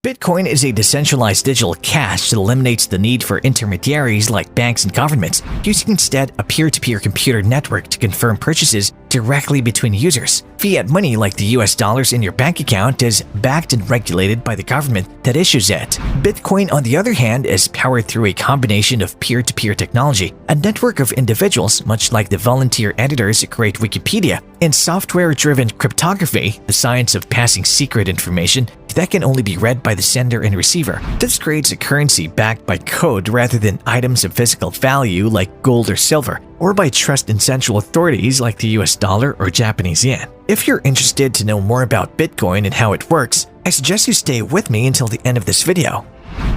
Bitcoin is a decentralized digital cash that eliminates the need for intermediaries like banks and governments, using instead a peer-to-peer computer network to confirm purchases directly between users. Fiat money like the US dollars in your bank account is backed and regulated by the government that issues it. Bitcoin, on the other hand, is powered through a combination of peer-to-peer technology, a network of individuals much like the volunteer editors that create Wikipedia, and software-driven cryptography, the science of passing secret information that can only be read by the sender and receiver. This creates a currency backed by code rather than items of physical value like gold or silver, or by trust in central authorities like the US dollar or Japanese yen. If you're interested to know more about Bitcoin and how it works, I suggest you stay with me until the end of this video.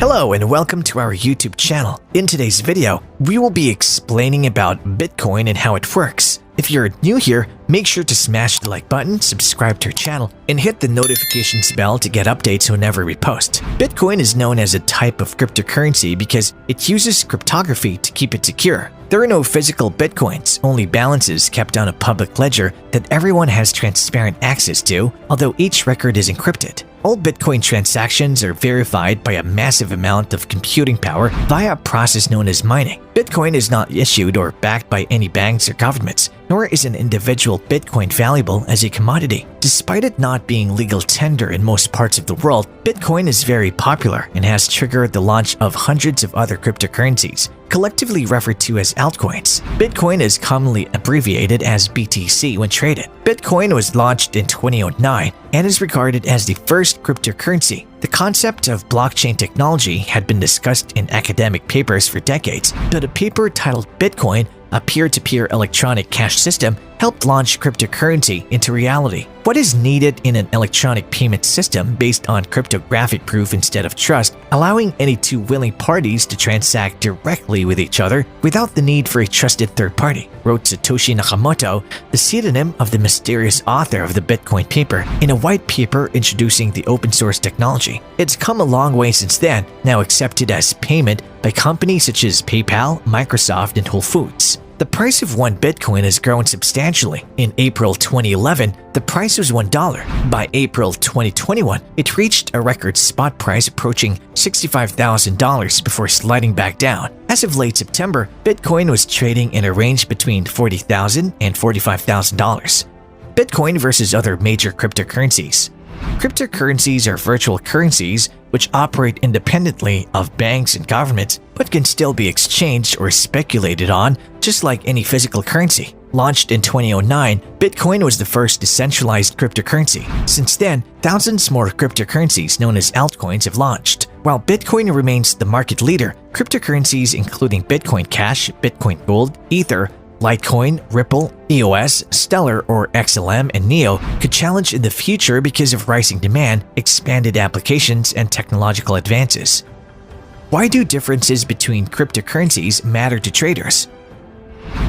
Hello and welcome to our YouTube channel. In today's video, we will be explaining about Bitcoin and how it works. If you're new here, make sure to smash the like button, subscribe to our channel, and hit the notifications bell to get updates whenever we post. Bitcoin is known as a type of cryptocurrency because it uses cryptography to keep it secure. There are no physical bitcoins, only balances kept on a public ledger that everyone has transparent access to, although each record is encrypted. All Bitcoin transactions are verified by a massive amount of computing power via a process known as mining. Bitcoin is not issued or backed by any banks or governments, nor is an individual Bitcoin valuable as a commodity. Despite it not being legal tender in most parts of the world, Bitcoin is very popular and has triggered the launch of hundreds of other cryptocurrencies, collectively referred to as altcoins. Bitcoin is commonly abbreviated as BTC when traded. Bitcoin was launched in 2009 and is regarded as the first cryptocurrency. The concept of blockchain technology had been discussed in academic papers for decades, but a paper titled Bitcoin, a peer-to-peer electronic cash system, helped launch cryptocurrency into reality. What is needed in an electronic payment system based on cryptographic proof instead of trust, allowing any two willing parties to transact directly with each other without the need for a trusted third party, wrote Satoshi Nakamoto, the pseudonym of the mysterious author of the Bitcoin paper, in a white paper introducing the open-source technology. It's come a long way since then, now accepted as payment by companies such as PayPal, Microsoft, and Whole Foods. The price of one Bitcoin has grown substantially. In April 2011, the price was $1. By April 2021, it reached a record spot price approaching $65,000 before sliding back down. As of late September, Bitcoin was trading in a range between $40,000 and $45,000. Bitcoin versus other major cryptocurrencies. Cryptocurrencies are virtual currencies which operate independently of banks and governments but can still be exchanged or speculated on just like any physical currency. Launched in 2009, Bitcoin was the first decentralized cryptocurrency. Since then, thousands more cryptocurrencies known as altcoins have launched. While Bitcoin remains the market leader, cryptocurrencies including Bitcoin Cash, Bitcoin Gold, Ether, Litecoin, Ripple, EOS, Stellar or XLM, and Neo could challenge in the future because of rising demand, expanded applications, and technological advances. Why do differences between cryptocurrencies matter to traders?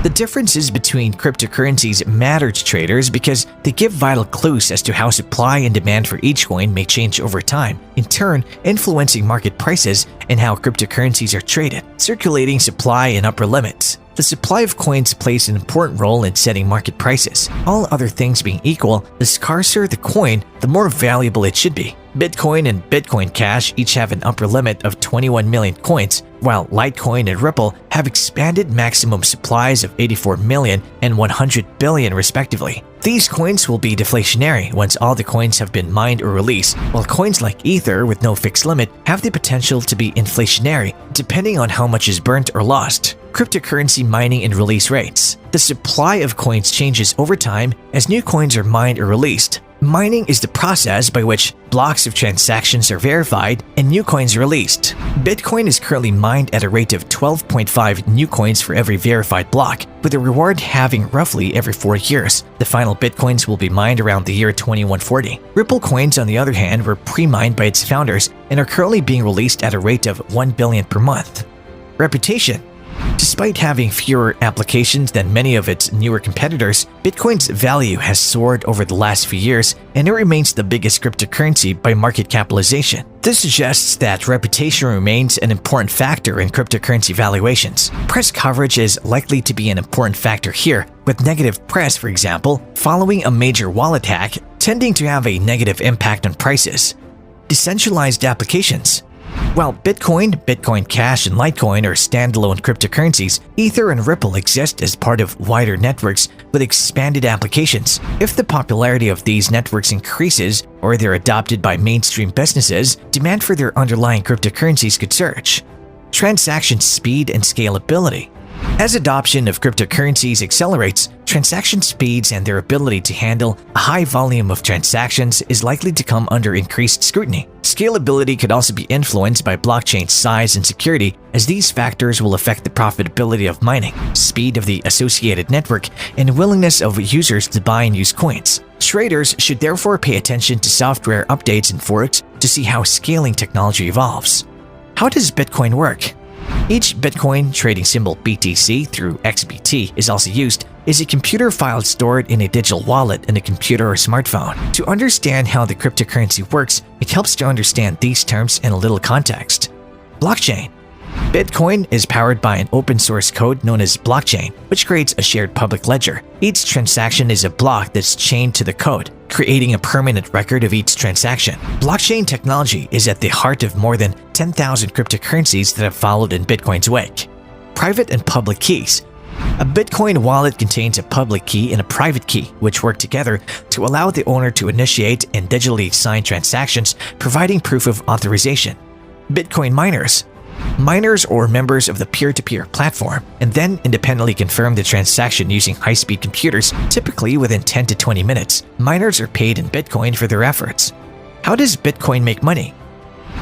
The differences between cryptocurrencies matter to traders because they give vital clues as to how supply and demand for each coin may change over time, in turn influencing market prices and how cryptocurrencies are traded, circulating supply and upper limits. The supply of coins plays an important role in setting market prices. All other things being equal, the scarcer the coin, the more valuable it should be. Bitcoin and Bitcoin Cash each have an upper limit of 21 million coins, while Litecoin and Ripple have expanded maximum supplies of 84 million and 100 billion respectively. These coins will be deflationary once all the coins have been mined or released, while coins like Ether with no fixed limit have the potential to be inflationary depending on how much is burnt or lost. Cryptocurrency mining and release rates. The supply of coins changes over time as new coins are mined or released. Mining is the process by which blocks of transactions are verified and new coins are released. Bitcoin is currently mined at a rate of 12.5 new coins for every verified block, with a reward halving roughly every 4 years. The final Bitcoins will be mined around the year 2140. Ripple coins, on the other hand, were pre-mined by its founders and are currently being released at a rate of 1 billion per month. Reputation. Despite having fewer applications than many of its newer competitors, Bitcoin's value has soared over the last few years and it remains the biggest cryptocurrency by market capitalization. This suggests that reputation remains an important factor in cryptocurrency valuations. Press coverage is likely to be an important factor here, with negative press, for example, following a major wallet hack, tending to have a negative impact on prices. Decentralized applications. While Bitcoin, Bitcoin Cash, and Litecoin are standalone cryptocurrencies, Ether and Ripple exist as part of wider networks with expanded applications. If the popularity of these networks increases or they're adopted by mainstream businesses, demand for their underlying cryptocurrencies could surge. Transaction speed and scalability. As adoption of cryptocurrencies accelerates, transaction speeds and their ability to handle a high volume of transactions is likely to come under increased scrutiny. Scalability could also be influenced by blockchain size and security, as these factors will affect the profitability of mining, speed of the associated network, and willingness of users to buy and use coins. Traders should therefore pay attention to software updates and forks to see how scaling technology evolves. How does Bitcoin work? Each Bitcoin, trading symbol BTC through XBT, is also used is a computer file stored in a digital wallet in a computer or smartphone. To understand how the cryptocurrency works, it helps to understand these terms in a little context. Blockchain. Bitcoin is powered by an open-source code known as blockchain, which creates a shared public ledger. Each transaction is a block that's chained to the code, creating a permanent record of each transaction. Blockchain technology is at the heart of more than 10,000 cryptocurrencies that have followed in Bitcoin's wake. Private and public keys. A Bitcoin wallet contains a public key and a private key, which work together to allow the owner to initiate and digitally sign transactions, providing proof of authorization. Bitcoin miners. Miners or members of the peer-to-peer platform and then independently confirm the transaction using high-speed computers, typically within 10 to 20 minutes. Miners are paid in Bitcoin for their efforts. How does Bitcoin make money?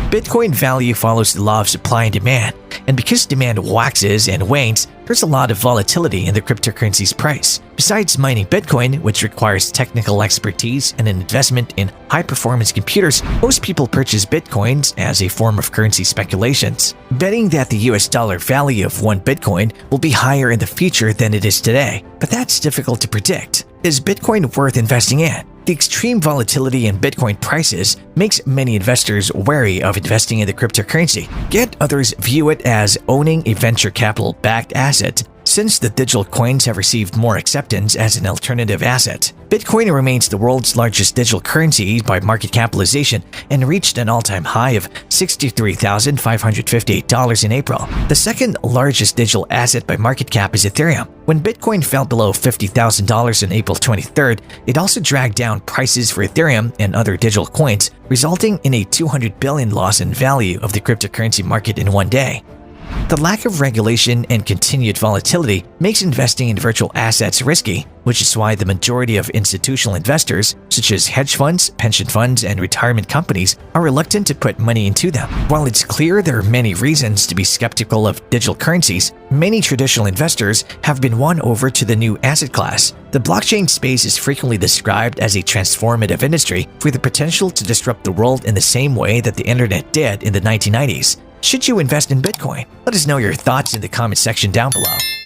Bitcoin value follows the law of supply and demand, and because demand waxes and wanes, there's a lot of volatility in the cryptocurrency's price. Besides mining Bitcoin, which requires technical expertise and an investment in high-performance computers, most people purchase Bitcoins as a form of currency speculations, betting that the US dollar value of one Bitcoin will be higher in the future than it is today. But that's difficult to predict. Is Bitcoin worth investing in? The extreme volatility in Bitcoin prices makes many investors wary of investing in the cryptocurrency, yet others view it as owning a venture capital-backed asset, since the digital coins have received more acceptance as an alternative asset. Bitcoin remains the world's largest digital currency by market capitalization and reached an all-time high of $63,558 in April. The second largest digital asset by market cap is Ethereum. When Bitcoin fell below $50,000 on April 23rd, it also dragged down prices for Ethereum and other digital coins, resulting in a $200 billion loss in value of the cryptocurrency market in one day. The lack of regulation and continued volatility makes investing in virtual assets risky, which is why the majority of institutional investors, such as hedge funds, pension funds, and retirement companies, are reluctant to put money into them. While it's clear there are many reasons to be skeptical of digital currencies, many traditional investors have been won over to the new asset class. The blockchain space is frequently described as a transformative industry with the potential to disrupt the world in the same way that the internet did in the 1990s. Should you invest in Bitcoin? Let us know your thoughts in the comment section down below.